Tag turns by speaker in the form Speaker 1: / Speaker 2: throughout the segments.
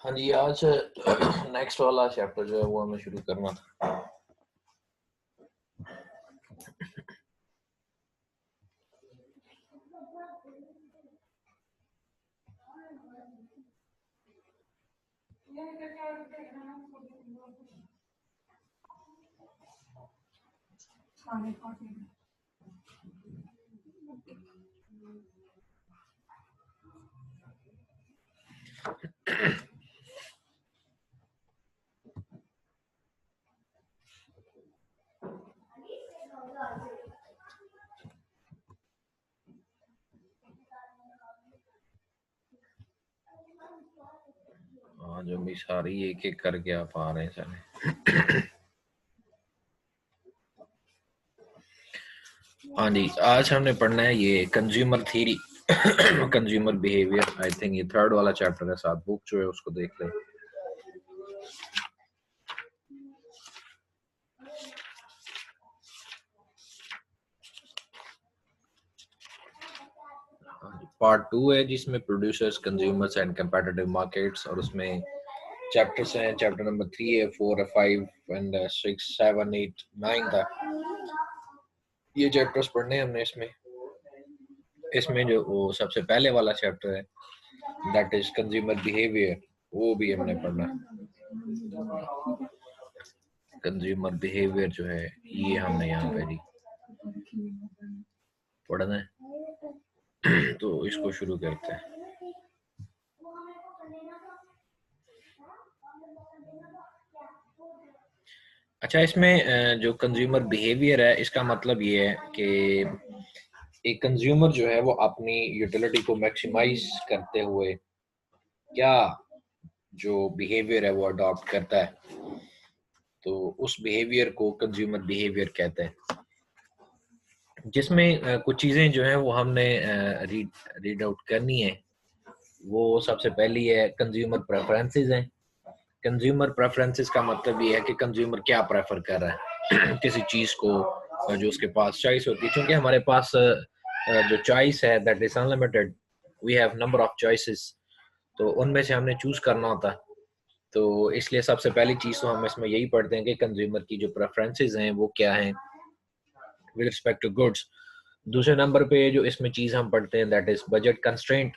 Speaker 1: हाँ जी, आज नेक्स्ट वाला चैप्टर जो है वो हमें शुरू करना था। जो भी सारी एक एक करके आप आ रहे हैं सारे। हाँ जी, आज हमने पढ़ना है ये consumer theory, consumer behaviour. I think ये थर्ड वाला चैप्टर है, साथ बुक जो है उसको देख लें। पार्ट 2 है जिसमें producers, consumers and competitive markets, और उसमें चैप्टर्स हैं। चैप्टर नंबर 3 है, 4 है, 5 एंड 6, 7, 8, 9 तक ये चैप्टर्स पढ़ने हैं हमने। इसमें जो वो सबसे पहले वाला चैप्टर है दैट इज कंज्यूमर बिहेवियर, वो भी हमने पढ़ना है। कंज्यूमर बिहेवियर जो है ये हमने यहाँ पे जी पढ़ना है। तो इसको शुरू करते हैं। अच्छा, इसमें जो कंज्यूमर बिहेवियर है इसका मतलब ये है कि एक कंज्यूमर जो है वो अपनी यूटिलिटी को मैक्सिमाइज करते हुए क्या जो बिहेवियर है वो अडॉप्ट करता है, तो उस बिहेवियर को कंज्यूमर बिहेवियर कहते हैं। जिसमें कुछ चीज़ें जो हैं वो हमने रीड आउट करनी है। वो सबसे पहली है कंज्यूमर प्रेफरेंसेस हैं। कंज्यूमर प्रेफरेंसेस का मतलब ये है कि कंज्यूमर क्या प्रेफर कर रहा है किसी चीज़ को, जो उसके पास चॉइस होती है। क्योंकि हमारे पास जो चॉइस है that is unlimited, we have number of choices, तो उनमें से हमने चूज करना होता है। तो इसलिए सबसे पहली चीज़ तो हम इसमें यही पढ़ते हैं कि कंज्यूमर की जो प्रेफरेंसेस हैं वो क्या हैं विद रिस्पेक्ट टू गुड्स। दूसरे नंबर पे जो इसमें चीज़ हम पढ़ते हैं दैट इज बजट कंस्ट्रेंट,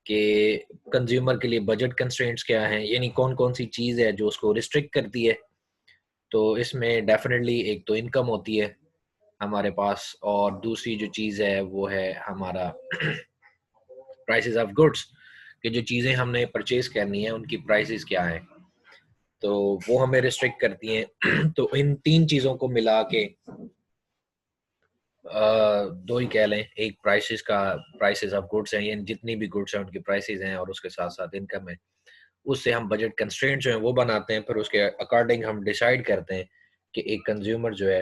Speaker 1: कि कंज्यूमर के लिए बजट कंस्ट्रेंट्स क्या हैं, यानी कौन कौन सी चीज़ है जो उसको रिस्ट्रिक्ट करती है। तो इसमें डेफिनेटली एक तो इनकम होती है हमारे पास, और दूसरी जो चीज़ है वो है हमारा प्राइसेस ऑफ गुड्स, कि जो चीज़ें हमने परचेज करनी है उनकी प्राइसेस क्या हैं, तो वो हमें रिस्ट्रिक्ट करती हैं। तो इन तीन चीज़ों को मिला के दो ही कह लें, एक प्राइसेस ऑफ गुड्स हैं, यानी जितनी भी गुड्स हैं उनकी प्राइसेस हैं, और उसके साथ साथ इनकम है। उससे हम बजट कंस्ट्रेंट जो है वो बनाते हैं, फिर उसके अकॉर्डिंग हम डिसाइड करते हैं कि एक कंज्यूमर जो है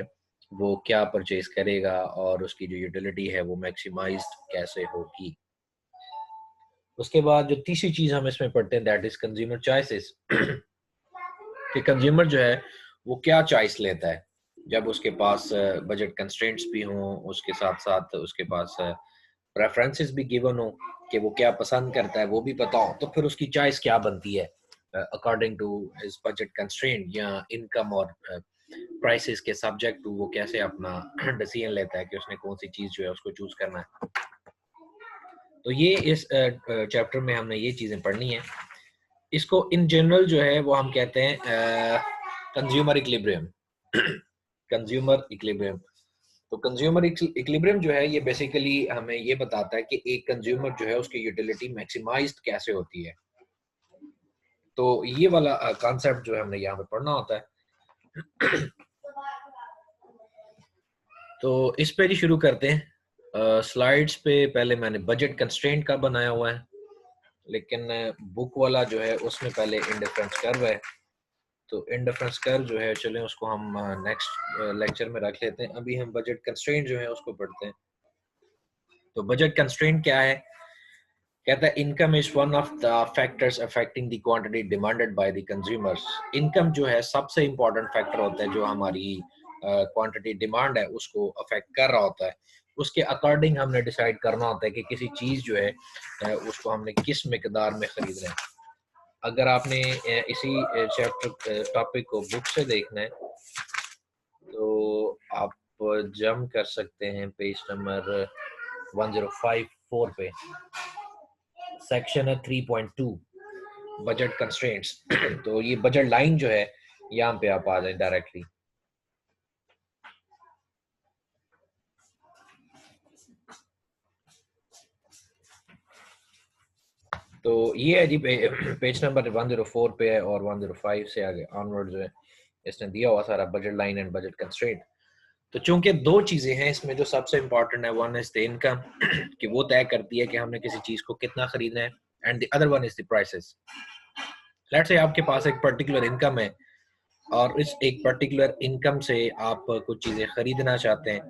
Speaker 1: वो क्या परचेज करेगा और उसकी जो यूटिलिटी है वो मैक्सिमाइज्ड कैसे होगी। उसके बाद जो तीसरी चीज हम इसमें पढ़ते हैं दैट इज कंज्यूमर चॉइसेस, कि कंज्यूमर जो है वो क्या चॉइस लेता है जब उसके पास बजट कंस्ट्रेंट्स भी हों, उसके साथ साथ उसके पास प्रेफरेंसेस भी गिवन हो, कि वो क्या पसंद करता है वो भी पता हो, तो फिर उसकी चॉइस क्या बनती है according to his budget constraint या इनकम और प्राइसेस के सब्जेक्ट टू वो कैसे अपना डिसीजन लेता है कि उसने कौन सी चीज जो है उसको चूज करना है। तो ये इस चैप्टर में हमने ये चीजें पढ़नी है। इसको इन जनरल जो है वो हम कहते हैं कंज्यूमर इक्विलिब्रियम। कंज्यूमर इक्विलिब्रियम, तो कंज्यूमर इक्विलिब्रियम जो है ये बेसिकली हमें ये बताता है कि एक कंज्यूमर जो है उसकी यूटिलिटी मैक्सिमाइज्ड कैसे होती है। तो ये वाला कॉन्सेप्ट जो है हमने यहाँ पे पढ़ना होता है। तो इस पे ही शुरू करते हैं। स्लाइड्स पे पहले मैंने बजट कंस्ट्रेंट का बनाया हुआ है, लेकिन बुक वाला जो है उसमें पहले इंडिफरेंस कर्व है। तो इंडिफरेंस कर्व जो है चलें उसको हम नेक्स्ट लेक्चर में रख लेते हैं। अभी हम बजट कंस्ट्रेंट जो है उसको पढ़ते हैं। तो बजट कंस्ट्रेंट क्या है कहता है income is one of the factors affecting the quantity demanded by the consumers. Income जो है सबसे इंपॉर्टेंट फैक्टर होता है जो हमारी क्वांटिटी डिमांड है उसको अफेक्ट कर रहा होता है। उसके अकॉर्डिंग हमने डिसाइड करना होता है कि किसी चीज़ जो है उसको हमने किस मिकदार में खरीदना है। अगर आपने इसी चैप्टर टॉपिक को बुक से देखना है तो आप जंप कर सकते हैं पेज नंबर 1054 पे। सेक्शन है 3.2 बजट कंस्ट्रेंट्स। तो ये बजट लाइन जो है यहाँ पे आप आ जाए डायरेक्टली। तो ये है जी पेज नंबर 104 पे है और 105 से आगे ऑनवर्ड जो है इसने दिया हुआ सारा budget line and budget constraint. तो चूंकि दो चीजें हैं इसमें जो सबसे इंपॉर्टेंट है, वन इज द इनकम कि वो तय करती है कि हमने किसी चीज को कितना खरीदना है, and the other one is the prices. Let's say आपके पास एक पर्टिकुलर इनकम है और इस एक पर्टिकुलर इनकम से आप कुछ चीजें खरीदना चाहते हैं,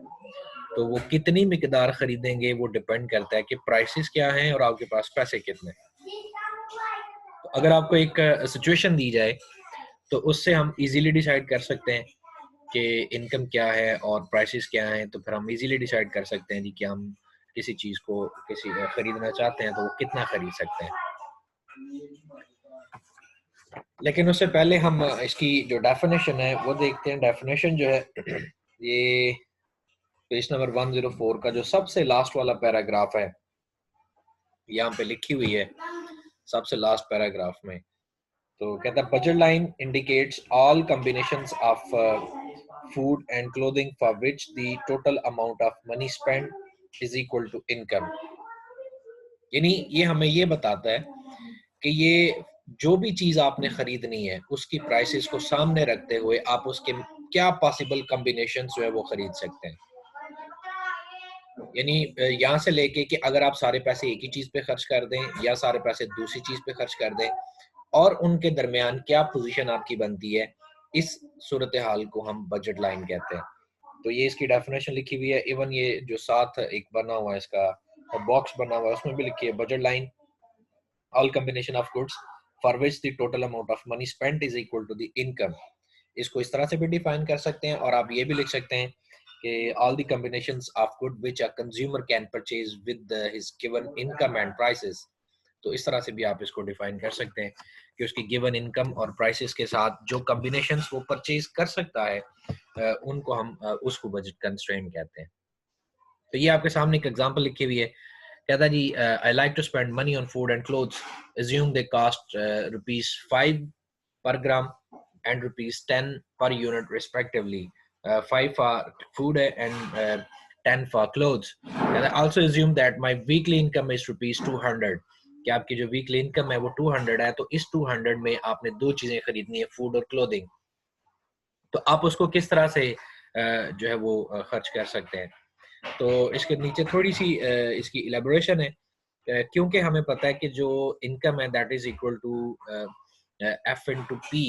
Speaker 1: तो वो कितनी मिकदार खरीदेंगे वो डिपेंड करता है कि प्राइसेस क्या हैं और आपके पास पैसे कितने। तो अगर आपको एक सिचुएशन दी जाए तो उससे हम इजीली डिसाइड कर सकते हैं कि इनकम क्या है और प्राइसेस क्या हैं, तो फिर हम इजीली डिसाइड कर सकते हैं जी कि हम किसी चीज़ को किसी खरीदना चाहते हैं तो वो कितना खरीद सकते हैं। लेकिन उससे पहले हम इसकी जो डेफिनेशन है वो देखते हैं। डेफिनेशन जो है ये पेज नंबर 104 का जो सबसे लास्ट वाला पैराग्राफ है यहाँ पे लिखी हुई है सबसे लास्ट पैराग्राफ में। तो कहता है budget line indicates all combinations of food and clothing for which the total amount of money spend is equal to income. यानी ये हमें ये बताता है कि ये जो भी चीज आपने खरीदनी है उसकी प्राइसेस को सामने रखते हुए आप उसके क्या पॉसिबल कॉम्बिनेशन जो है वो खरीद सकते हैं। यानी यहाँ से लेके कि अगर आप सारे पैसे एक ही चीज पे खर्च कर दें या सारे पैसे दूसरी चीज पे खर्च कर दें और उनके दरमियान क्या पोजीशन आपकी बनती है, इस सूरत हाल को हम बजट लाइन कहते हैं। तो ये इसकी डेफिनेशन लिखी हुई है। इवन ये जो साथ एक बना हुआ है इसका बॉक्स बना हुआ है उसमें भी लिखी है budget line all combination of goods for which the total amount of money spent is equal to the income. इसको इस तरह से भी डिफाइन कर सकते हैं और आप ये भी लिख सकते हैं कि all the combinations of good which a consumer can purchase with his given income and prices। तो इस तरह से भी आप इसको डिफाइन कर सकते हैं कि उसकी गिवन इनकम और प्राइसेस के साथ जो कॉम्बिनेशंस वो परचेज कर सकता है उनको हम उसको बजट कंस्ट्रेंट कहते हैं। तो ये आपके सामने एक एग्जांपल लिखी हुई है। कहता है जी I like to spend money on food and clothes assume they cost ₹5 per gram and ₹10 per unit respectively, 5 for food and 10 for clothes, and I also assume that my weekly income is ₹200। कि आपकी जो weekly income है वो 200 है, तो इस 200 में आपने दो चीजें खरीदनी है, फूड और क्लोथिंग। तो आप उसको किस तरह से जो है वो खर्च कर सकते हैं। तो इसके नीचे थोड़ी सी इसकी इलेबोरेशन है क्योंकि हमें पता है कि जो इनकम है that is equal to F into P,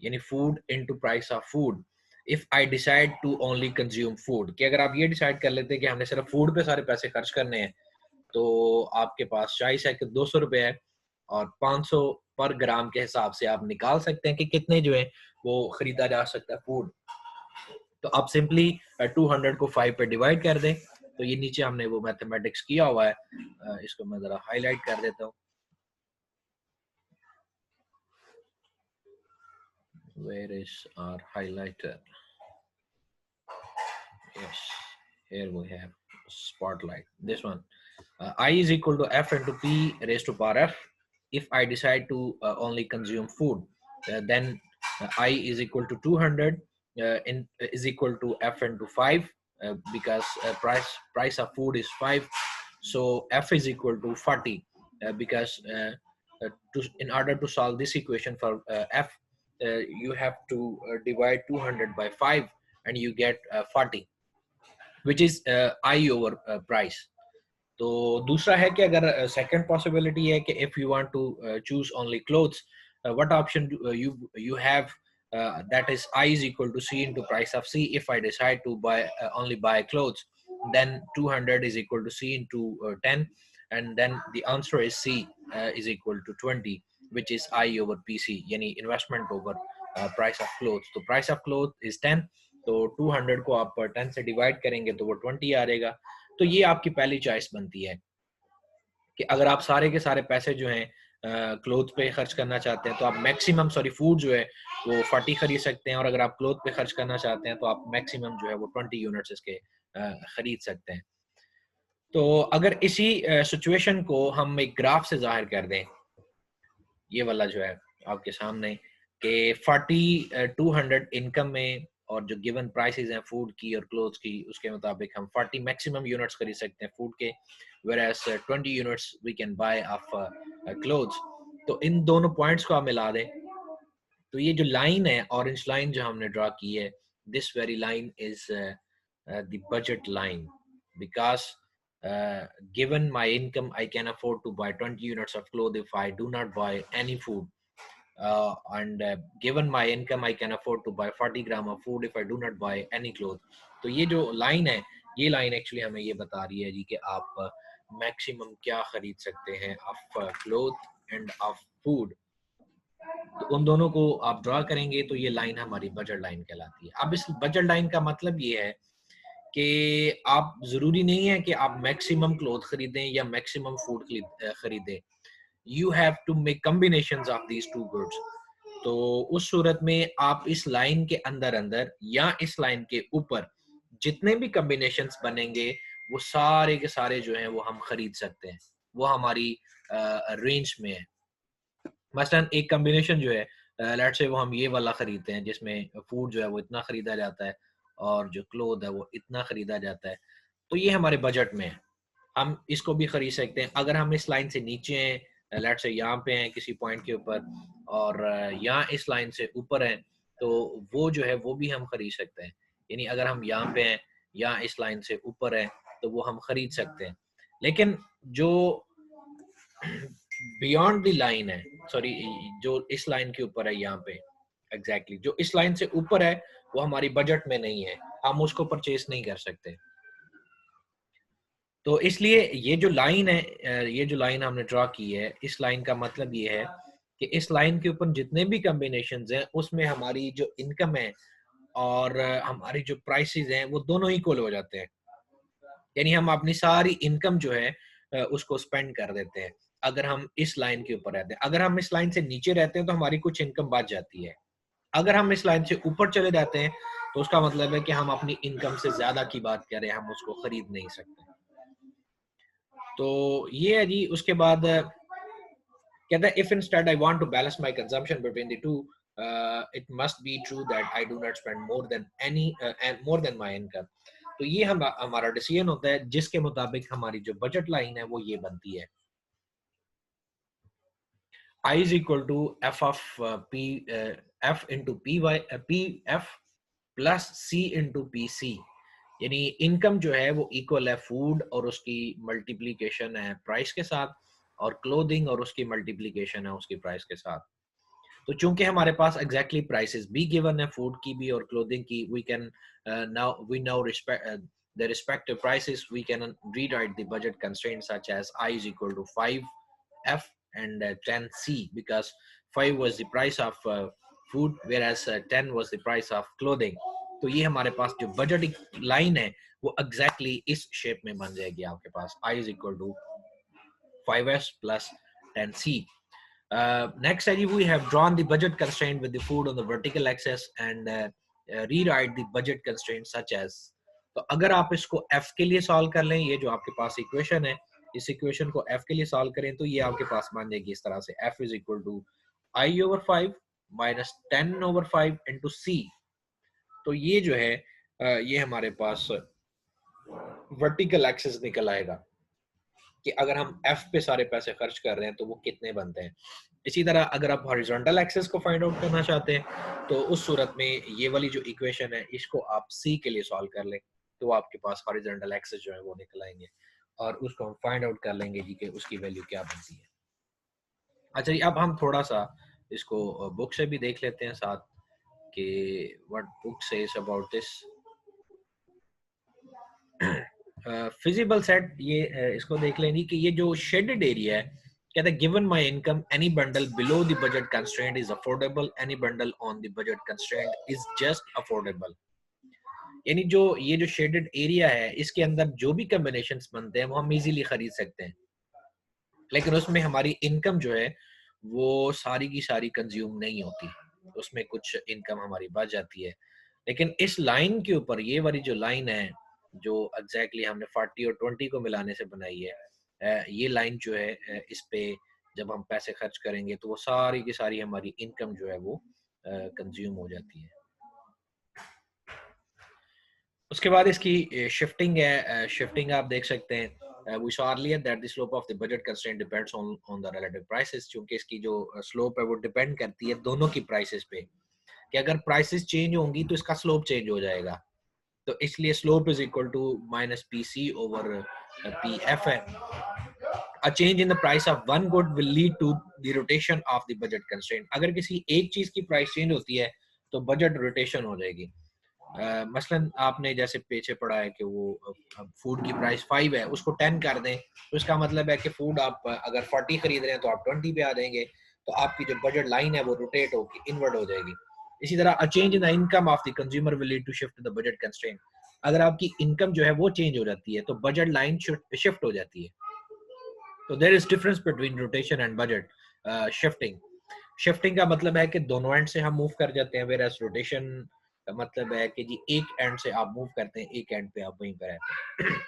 Speaker 1: यानी food into price of food. If I decide to only consume food, कि अगर आप ये डिसाइड कर लेते हैं कि हमने सिर्फ फूड पे सारे पैसे खर्च करने हैं, तो आपके पास चॉइस है कि 200 रुपए है और 500 पर ग्राम के हिसाब से आप निकाल सकते हैं कि कितने जो है वो खरीदा जा सकता है फूड। तो आप सिंपली 200 को 5 पे डिवाइड कर दें। तो ये नीचे हमने वो मैथमेटिक्स किया हुआ है, इसको मैं जरा हाईलाइट कर देता हूँ। Where is our highlighter? Yes, here we have spotlight. This one, I is equal to F into P raised to power F. If I decide to only consume food, then I is equal to 200 is equal to F into 5 because price of food is 5. So F is equal to 40 because in order to solve this equation for F, you have to divide 200 by 5 and you get 40, which is I over price। तो दूसरा है कि अगर second possibility है कि if you want to choose only clothes, what option you have, that is I is equal to C into price of C। if I decide to buy only buy clothes, then 200 is equal to C into 10, and then the answer is C, is equal to 20, which is I over PC, यानी investment over price of clothes. तो price of clothes is 10, तो 200 को आप 10 से divide करेंगे तो वो 20 आ रहेगा। तो ये आपकी पहली चॉइस बनती है कि अगर आप सारे के सारे पैसे जो हैं क्लोथ पे खर्च करना चाहते हैं तो आप मैक्सिमम फूड जो है वो 40 खरीद सकते हैं, और अगर आप क्लोथ पे खर्च करना चाहते हैं तो आप मैक्सिमम जो है वो 20 यूनिट्स इसके खरीद सकते हैं। तो अगर इसी सिचुएशन को हम एक ग्राफ से जाहिर कर दें, ये वाला जो है आपके सामने, कि 40 200 इनकम में और जो गिवन प्राइसेस हैं फूड की और क्लोथ्स की, उसके मुताबिक हम 40 मैक्सिमम यूनिट्स खरीद सकते हैं फूड के, whereas 20 units we can buy of clothes. तो इन दोनों पॉइंट्स को आप मिला दें तो ये जो लाइन है, ऑरेंज लाइन जो हमने ड्रा की है, this very line is the budget line, because given my income I can afford to buy 20 units of clothes if I do not buy any food, and given my income I can afford to buy 40 gram of food if I do not buy any clothes। तो ये जो line है, ये line actually हमें ये बता रही है जी कि आप मैक्सिमम क्या खरीद सकते हैं of cloth end of food. तो उन दोनों को आप ड्रा करेंगे तो ये लाइन हमारी बजट लाइन कहलाती है। अब इस बजट लाइन का मतलब ये है कि आप ज़रूरी नहीं है कि आप मैक्सिमम क्लोथ खरीदें या मैक्सिमम फूड खरीदें। You have to make combinations of these two goods. तो उस सूरत में आप इस लाइन के अंदर अंदर या इस लाइन के ऊपर जितने भी कॉम्बिनेशंस बनेंगे वो सारे के सारे जो हैं वो हम खरीद सकते हैं, वो हमारी रेंज में है। मसलन एक कॉम्बिनेशन जो है लेट्स से वो हम ये वाला खरीदते हैं जिसमें फूड जो है वो इतना खरीदा जाता है और जो क्लोथ है वो इतना खरीदा जाता है, तो ये हमारे बजट में है, हम इसको भी खरीद सकते हैं। अगर हम इस लाइन से नीचे हैं, लेट्स से यहाँ पे हैं किसी पॉइंट के ऊपर, और यहाँ इस लाइन से ऊपर हैं, तो वो जो है वो भी हम खरीद सकते हैं। यानी अगर हम यहाँ पे हैं या इस लाइन से ऊपर हैं तो वो हम खरीद सकते हैं। लेकिन जो बियॉन्ड द लाइन है, सॉरी, जो इस लाइन के ऊपर है यहाँ पे, एग्जैक्टली जो इस लाइन से ऊपर है वो हमारी बजट में नहीं है, हम उसको परचेज नहीं कर सकते। तो इसलिए ये जो लाइन है, ये जो लाइन हमने ड्रॉ की है, इस लाइन का मतलब ये है कि इस लाइन के ऊपर जितने भी कॉम्बिनेशंस हैं उसमें हमारी जो इनकम है और हमारी जो प्राइसेस हैं वो दोनों इक्वल हो जाते हैं। यानी हम अपनी सारी इनकम जो है उसको स्पेंड कर देते हैं अगर हम इस लाइन के ऊपर रहते हैं। अगर हम इस लाइन से नीचे रहते हैं तो हमारी कुछ इनकम बच जाती है। अगर हम इस लाइन से ऊपर चले जाते हैं तो उसका मतलब है कि हम अपनी इनकम से ज्यादा की बात कर रहे हैं, हम उसको खरीद नहीं सकते। तो ये है जी। उसके बाद कहता है if instead I want to balance my consumption between the two, it must be true that I do not spend more than my income. तो ये हमारा डिसीजन होता है जिसके मुताबिक हमारी जो बजट लाइन है वो ये बनती है, I is equal to f of p f into p f plus c into pc। यानी इनकम जो है वो इक्वल है फूड और उसकी मल्टीप्लीकेशन है प्राइस के साथ, और क्लोथिंग और उसकी मल्टीप्लीकेशन है उसकी प्राइस के साथ। तो चूंकि हमारे पास एग्जैक्टली प्राइसेस भी गिवन है फूड की भी और क्लोथिंग की, we now respect the respective prices, we can rewrite the budget constraints such as I is equal to 5f and 10c, because 5 was the price of food whereas 10 was the price of clothing। तो ये हमारे पास जो budget line है वो exactly इस shape में बन जाएगी आपके पास, I is equal to 5s plus 10c। Next, we have drawn the budget constraint with the food on the vertical axis and rewrite the budget constraints such as। तो अगर आप इसको f के लिए सॉल्व कर लें, ये जो आपके पास इक्वेशन है, इस इक्वेशन को f के लिए सॉल्व करें तो ये आपके पास बन जाएगी इस तरह से, f is equal to I over 5 minus 10 over 5 into c। तो ये जो है ये हमारे पास वर्टिकल एक्सिस निकल आएगा कि अगर हम f पे सारे पैसे खर्च कर रहे हैं तो वो कितने बनते हैं। इसी तरह अगर आप हॉरिजॉन्टल एक्सिस को फाइंड आउट करना चाहते हैं तो उस सूरत में ये वाली जो इक्वेशन है इसको आप c के लिए सॉल्व कर लें तो आपके पास हॉरिजॉन्टल एक्सिस जो है वो निकल आएंगे और उसको हम फाइंड आउट कर लेंगे जी कि उसकी वैल्यू क्या बनती है। अच्छा जी, अब हम थोड़ा सा इसको बुक से भी देख लेते हैं साथ कि what book says about this. Feasible set ये इसको देख लेंगे कि ये जो शेडेड एरिया है, कहते हैं given my income any bundle below the budget constraint is affordable, any bundle on the budget constraint is just affordable. यानी जो ये जो शेडेड एरिया है इसके अंदर जो भी कॉम्बिनेशंस बनते हैं वो हम इजीली खरीद सकते हैं, लेकिन उसमें हमारी इनकम जो है वो सारी की सारी कंज्यूम नहीं होती, उसमें कुछ इनकम हमारी बच जाती है। लेकिन इस लाइन के ऊपर ये वाली जो लाइन है जो एग्जैक्टली हमने 40 और 20 को मिलाने से बनाई है, ये लाइन जो है इस पे जब हम पैसे खर्च करेंगे तो वो सारी की सारी हमारी इनकम जो है वो कंज्यूम हो जाती है। उसके बाद इसकी शिफ्टिंग है, शिफ्टिंग आप देख सकते हैं, we saw earlier that the slope of the budget constraint depends on the relative prices, क्योंकि इसकी जो स्लोप है वो डिपेंड करती है दोनों की प्राइसेस पे, कि अगर प्राइसेस चेंज होंगी तो इसका स्लोप चेंज हो जाएगा, तो इसलिए slope is equal to minus P C over P F है। A change in the price of one good will lead to the rotation of the budget constraint। अगर किसी एक चीज की प्राइस चेंज होती है तो बजट रोटेशन हो जाएगी। मसलन आपने जैसे पीछे पढ़ा है कि वो फूड की प्राइस 5 है, उसको 10 कर दें तो इसका मतलब है कि फूड आप अगर 40 खरीद रहे हैं तो आप 20 पे आ जाएंगे, तो आपकी जो बजट लाइन है वो रोटेट होगी, इनवर्ट हो जाएगी। इसी तरह a change in the income of the consumer will lead to shift to the budget constraint. अगर आपकी इनकम जो है वो चेंज हो जाती है तो बजट लाइन शिफ्ट हो जाती है। तो there is difference between rotation and budget shifting. Shifting का मतलब है कि दोनों एंड से हम मूव कर जाते हैं, वेयर एज रोटेशन का मतलब है कि जी एक एंड से आप मूव करते हैं, एक एंड पे आप वहीं पर रहते हैं।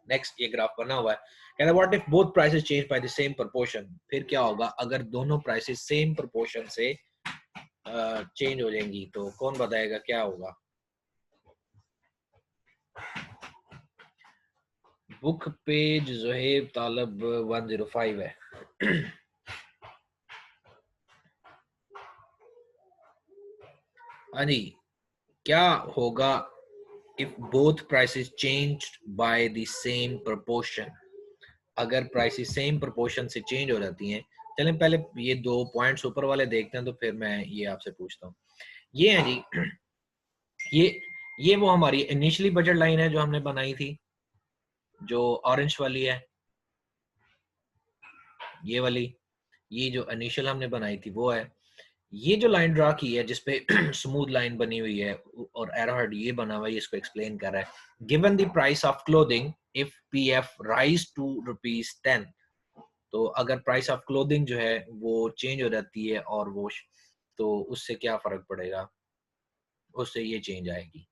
Speaker 1: नेक्स्ट ये ग्राफ बना हुआ है, कहता है what if both prices change by the same proportion. फिर क्या होगा अगर दोनों प्राइसेस सेम प्रोपोर्शन से चेंज हो जाएंगी, तो कौन बताएगा क्या होगा। बुक पेज ज़ुहैब तालब 105 है। हाँ जी, क्या होगा if both prices changed by the same proportion। अगर प्राइसेस सेम प्रोपोर्शन से चेंज हो जाती हैं, चलें पहले ये दो पॉइंट्स ऊपर वाले देखते हैं तो फिर मैं ये आपसे पूछता हूँ। ये है जी ये ये वो हमारी इनिशियली बजट लाइन है जो हमने बनाई थी, जो ऑरेंज वाली है, ये वाली, ये जो इनिशियल हमने बनाई थी वो है। ये जो लाइन ड्रा की है जिसपे स्मूथ लाइन बनी हुई है और एरोहेड ये बना हुआ है, इसको एक्सप्लेन कर रहा है। Given the price of clothing if P F rise to ₹10, तो अगर प्राइस ऑफ क्लोथिंग जो है वो चेंज हो जाती है और वो तो उससे क्या फर्क पड़ेगा, उससे ये चेंज आएगी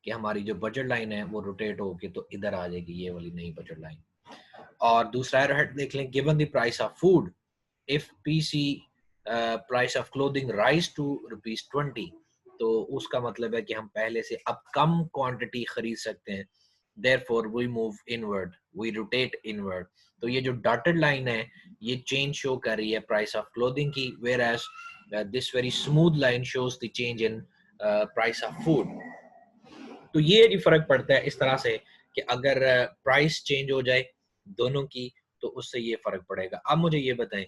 Speaker 1: कि हमारी जो बजट लाइन है वो रोटेट होके तो इधर आ जाएगी, ये वाली नई बजट लाइन। और दूसरा एरोहेड देख लें, given the price of food if PC price of clothing rise to ₹20, तो उसका मतलब है कि हम पहले से अब कम क्वांटिटी खरीद सकते हैं, therefore we move inward, we rotate inward। तो ये जो डॉटेड लाइन है ये चेंज शो कर रही है प्राइस ऑफ क्लोथिंग की, whereas this very smooth line shows the change in price of food। तो ये भी फर्क पड़ता है इस तरह से कि अगर प्राइस चेंज हो जाए दोनों की तो उससे ये फर्क पड़ेगा। अब मुझे ये बताएं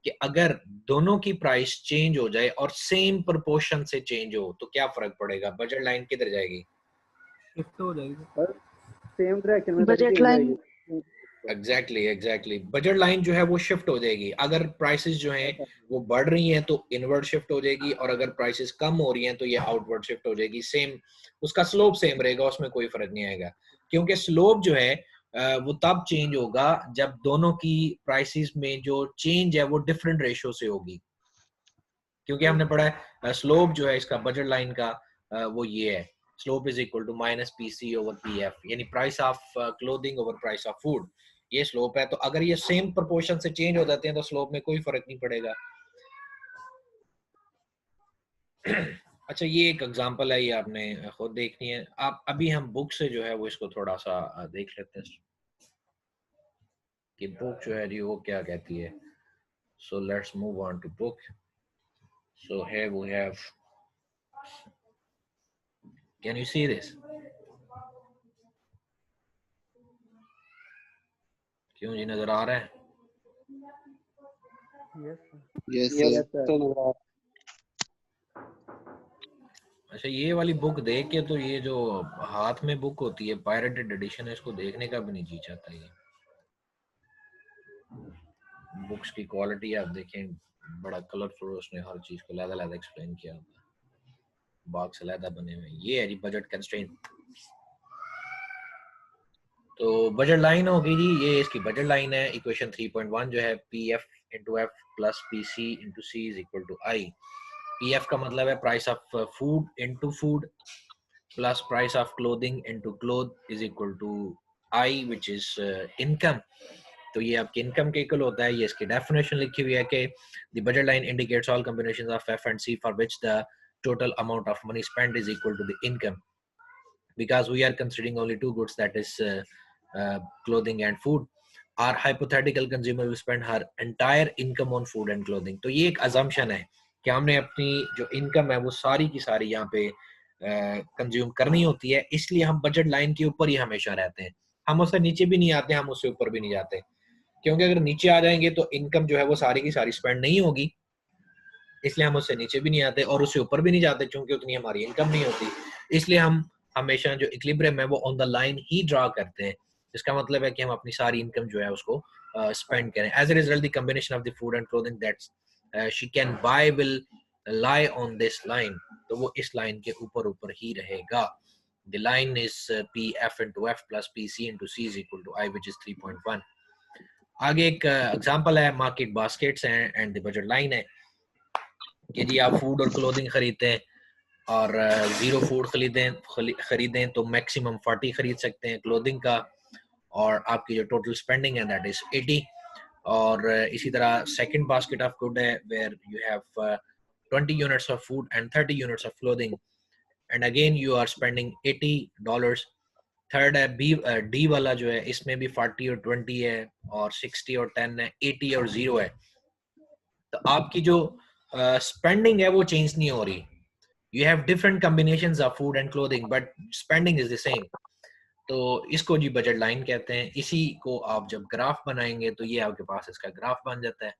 Speaker 1: कि अगर दोनों की प्राइस चेंज हो जाए और सेम प्रोपोर्शन से चेंज हो तो क्या फर्क पड़ेगा, बजट लाइन किधर जाएगी,
Speaker 2: शिफ्ट हो जाएगी
Speaker 3: और सेम डायरेक्शन में
Speaker 4: बजट
Speaker 3: चेंज
Speaker 4: लाइन।
Speaker 3: होएगी।
Speaker 1: एग्जैक्टली बजट लाइन जो है वो शिफ्ट हो जाएगी। अगर प्राइसेस जो हैं वो बढ़ रही हैं तो इनवर्ड शिफ्ट हो जाएगी, और अगर प्राइसेस कम हो रही हैं तो ये आउटवर्ड शिफ्ट हो जाएगी। सेम उसका स्लोप सेम रहेगा, उसमें कोई फर्क नहीं आएगा, क्योंकि स्लोप जो है वो तब चेंज होगा जब दोनों की प्राइसेस में जो चेंज है वो डिफरेंट रेशियो से होगी। क्योंकि हमने पढ़ा है स्लोप जो है इसका बजट लाइन का वो ये है, slope is equal to minus P C over P F, यानी price of clothing over price of food, ये स्लोप है। तो अगर ये सेम प्रोपोर्शन से चेंज हो जाते हैं तो स्लोप में कोई फर्क नहीं पड़ेगा। अच्छा ये एक एग्जांपल है, ये आपने खुद देखनी है। आप अभी हम बुक से जो है वो इसको थोड़ा सा देख लेते हैं कि बुक जो है जी वो क्या कहती है। So let's move on to book. So here we have, can you see this, क्यों जी नजर आ रहा है?
Speaker 3: Yes sir.
Speaker 1: अच्छा, ये वाली बुक देख के तो ये जो हाथ में बुक होती है पायरेटेड एडिशन है, इसको देखने का भी नहीं जी चाहता। ये बुक्स की क्वालिटी आप देखें, बड़ा कलरफुल, उसने हर चीज को अलग-अलग एक्सप्लेन किया होता है, बॉक्स अलग बने हुए। ये है जी बजट कंस्ट्रेंट। तो बजट लाइन होगी जी, ये इसकी बजट लाइन है। इक्वेशन 3.1 जो है P F into F plus P C into C is equal to I. P F का मतलब है price of food into food plus price of clothing into cloth is equal to I which is income. तो ये आपकी income के equal होता है। ये इसकी डेफिनेशन लिखी हुई है कि the budget line indicates all combinations of F and C for which the total amount of money spent is equal to the income, because we are considering only two goods, that is clothing and food. Our hypothetical consumer will spend her entire income on food and clothing. तो ये एक assumption है कि हमने अपनी जो income है वो सारी की सारी यहाँ पे कंज्यूम करनी होती है, इसलिए हम बजट लाइन के ऊपर ही हमेशा रहते हैं। हम उससे नीचे भी नहीं आते, हम उससे ऊपर भी नहीं जाते, क्योंकि अगर नीचे आ जाएंगे तो इनकम जो है वो सारी की सारी स्पेंड नहीं होगी, इसलिए हम उससे नीचे भी नहीं आते और उससे ऊपर भी नहीं जाते, क्योंकि उतनी हमारी इनकम नहीं होती। इसलिए हम हमेशा जो इक्विलिब्रियम है वो on the line he draw करते हैं। इसका मतलब है कि हम अपनी सारी इनकम जो है उसको स्पेंड करें। As a result the combination of the food and clothing that she can buy will lie on this line, तो वो इस लाइन के ऊपर ऊपर ही रहेगा। The line is PF into F plus PC into C is equal to I, which is 3.1। आगे एक example है market baskets and the budget line है कि जी आप फूड और क्लोथिंग खरीदते हैं और जीरो फूड खरीदें तो मैक्सिमम 40 खरीद सकते हैं क्लोथिंग का, और आपकी जो टोटल स्पेंडिंग है दैट इज 80। और इसी तरह सेकंड बास्केट ऑफ गुड है where you have 20 units of food and 30 units of clothing, and again you are spending $80। Third है बी डी वाला जो है, इसमें भी 40 और 20 है और 60 और 10 है, 80 और 0 है। तो आपकी जो स्पेंडिंग है वो चेंज नहीं हो रही। You have different combinations of food and clothing but spending is the same. तो इसको जी बजट लाइन कहते हैं। इसी को आप जब ग्राफ बनाएंगे तो ये आपके पास इसका ग्राफ बन जाता है।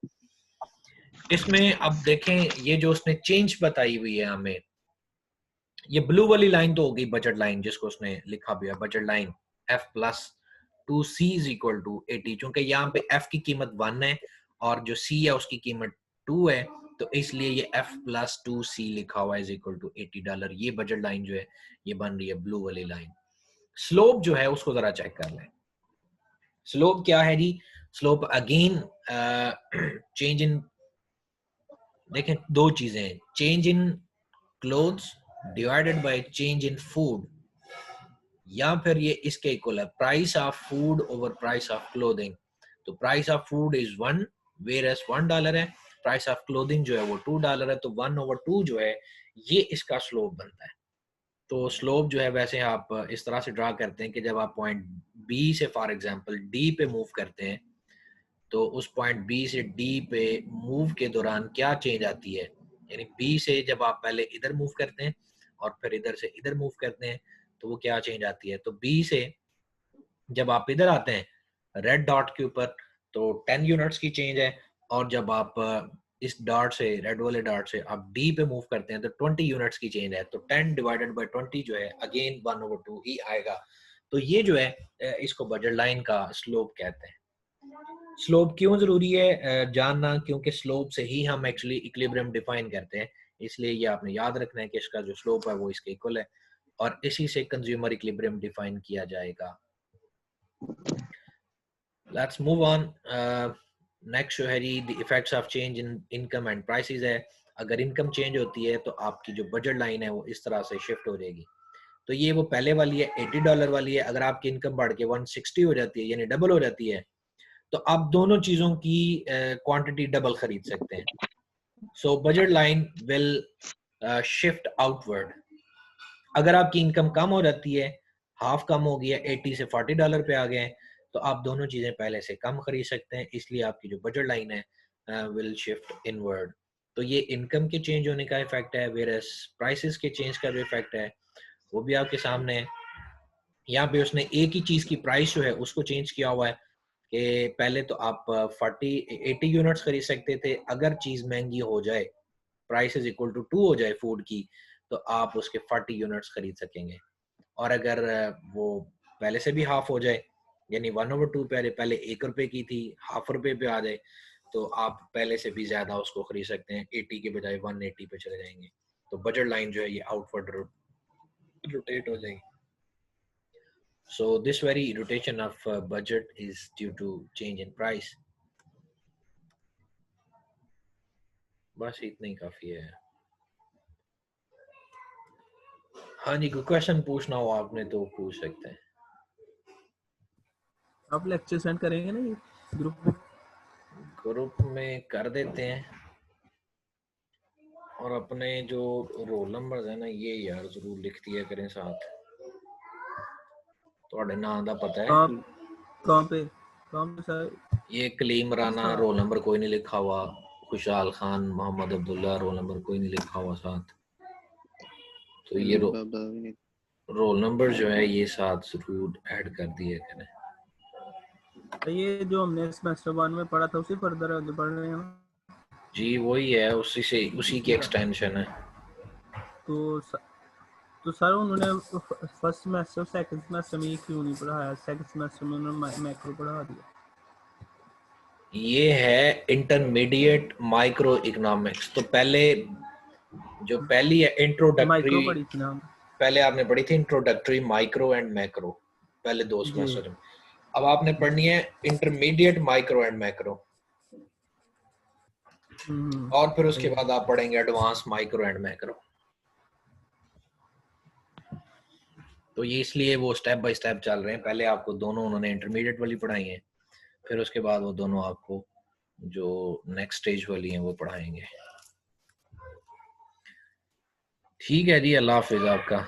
Speaker 1: इसमें अब देखें, ये जो उसने चेंज बताई हुई है हमें, ये ब्लू वाली लाइन तो हो गई बजट लाइन, जिसको उसने लिखा भी है budget line F plus 2C is equal to 80, क्योंकि यहाँ पे एफ की कीमत 1 है और जो सी है उसकी कीमत 2 है, तो इसलिए ये एफ प्लस 2C लिखा हुआ है इज इक्वल टू $80। ये बजट लाइन जो है ये बन रही है ब्लू वाली लाइन। स्लोप जो है उसको जरा चेक कर लें। स्लोप क्या है जी? स्लोप अगेन चेंज इन, देखें दो चीजें हैं, change in clothes divided by change in food, या फिर ये इसके इक्वल है price of food over price of clothing. तो price of food is 1 whereas $1 है, प्राइस ऑफ क्लोथिंग जो है वो $2 है, तो 1/2 जो है ये इसका स्लोप बनता है। तो स्लोप जो है वैसे आप इस तरह से ड्रा करते हैं कि जब आप पॉइंट बी से फॉर एग्जांपल डी पे मूव करते हैं, तो उस पॉइंट बी से डी पे मूव के दौरान क्या चेंज आती है, यानी बी से जब आप पहले इधर मूव करते हैं और फिर इधर से इधर मूव करते हैं तो वो क्या चेंज आती है। तो बी से जब आप इधर आते हैं रेड डॉट के ऊपर तो 10 यूनिट्स की चेंज है, और जब आप इस डॉट से रेड वाले डॉट से आप डी पे मूव करते हैं तो 20 यूनिट्स की चेंज है। तो 10 डिवाइडेड बाय 20 जो है अगेन 1/2 ही आएगा। तो ये जो है इसको बजट लाइन का स्लोप कहते हैं। स्लोप क्यों जरूरी है जानना, क्योंकि स्लोप से ही हम एक्चुअली इक्विलिब्रियम डिफाइन करते हैं, इसलिए ये आपने याद रखना है कि इसका जो स्लोप है वो इसके इक्वल है और इसी से कंज्यूमर इक्विलिब्रियम डिफाइन किया जाएगा। Let's move on. नेक्स्ट जो है जी the effects of change in income and prices है। अगर इनकम चेंज होती है तो आपकी जो बजट लाइन है वो इस तरह से शिफ्ट हो जाएगी। तो ये वो पहले वाली है $80 वाली है। अगर आपकी इनकम बढ़ के 160 हो जाती है यानी डबल हो जाती है, तो आप दोनों चीजों की क्वांटिटी डबल खरीद सकते हैं। So budget line will shift outward. अगर आपकी इनकम कम हो जाती है, हाफ कम हो गया, 80 से $40 पे आ गए हैं, तो आप दोनों चीजें पहले से कम खरीद सकते हैं, इसलिए आपकी जो बजट लाइन है विल शिफ्ट इनवर्ड। तो ये इनकम के चेंज होने का इफेक्ट है, वेरस प्राइसेस के चेंज का जो इफेक्ट है वो भी आपके सामने है। यहाँ पे उसने एक ही चीज की प्राइस जो है उसको चेंज किया हुआ है कि पहले तो आप 80 यूनिट्स खरीद सकते थे, अगर चीज महंगी हो जाए, प्राइस इज इक्वल टू 2 हो जाए फूड की, तो आप उसके 40 यूनिट्स खरीद सकेंगे। और अगर वो पहले से भी हाफ हो जाए, यानी 1/2 पहले 1 रुपए की थी, हाफ रुपए पे आ जाए, तो आप पहले से भी ज्यादा उसको खरीद सकते हैं, 80 के बजाय 180 पे चले जाएंगे। तो बजट लाइन जो है ये आउटवर्ड रोटेट हो जाएगी। So this very rotation of budget is due to change in price. बस इतना ही काफी है। हाँ जी, कोई क्वेश्चन पूछना हो आपने तो पूछ सकते हैं।
Speaker 2: आप लेक्चर सेंड करेंगे ना ये ग्रुप में?
Speaker 1: ग्रुप में कर देते हैं। और अपने जो रोल नंबर है ना, ये यार जरूर लिख दिया करें साथ। थोड़े नाम दा पता है?
Speaker 2: कहाँ पे सर?
Speaker 1: ये कलीम राना रोल नंबर कोई नहीं लिखा हुआ, खुशहाल खान मोहम्मद अब्दुल्ला रोल नंबर कोई नहीं लिखा हुआ साथ। तो ये रोल नंबर जो है ये साथ जरूर ऐड कर दिए करें।
Speaker 2: ये जो हमने सेमेस्टर 1 में पढ़ा था उसी फर्दर आगे बढ़ रहे हैं
Speaker 1: जी, वही है, उसी की एक्सटेंशन है।
Speaker 2: तो सर उन्होंने फर्स्ट सेमेस्टर सेकंड सेमेस्टर में क्यों नहीं पढ़ाया? सेकंड सेमेस्टर में उन्होंने मैक्रो पढ़ा दिया।
Speaker 1: ये है इंटरमीडिएट माइक्रो इकोनॉमिक्स। तो पहले जो पहली है इंट्रोडक्टरी,
Speaker 2: पढ़ी थी ना,
Speaker 1: पहले आपने पढ़ी थी इंट्रोडक्टरी माइक्रो एंड मैक्रो, पहले 2 सेमेस्टर में। अब आपने पढ़नी है इंटरमीडिएट माइक्रो एंड मैक्रो, और फिर उसके बाद आप पढ़ेंगे एडवांस माइक्रो एंड मैक्रो। तो ये इसलिए वो स्टेप बाय स्टेप चल रहे हैं। पहले आपको दोनों उन्होंने इंटरमीडिएट वाली पढ़ाई है, फिर उसके बाद वो दोनों आपको जो नेक्स्ट स्टेज वाली हैं वो पढ़ाएंगे। ठीक है जी, अल्लाह हाफिज आपका।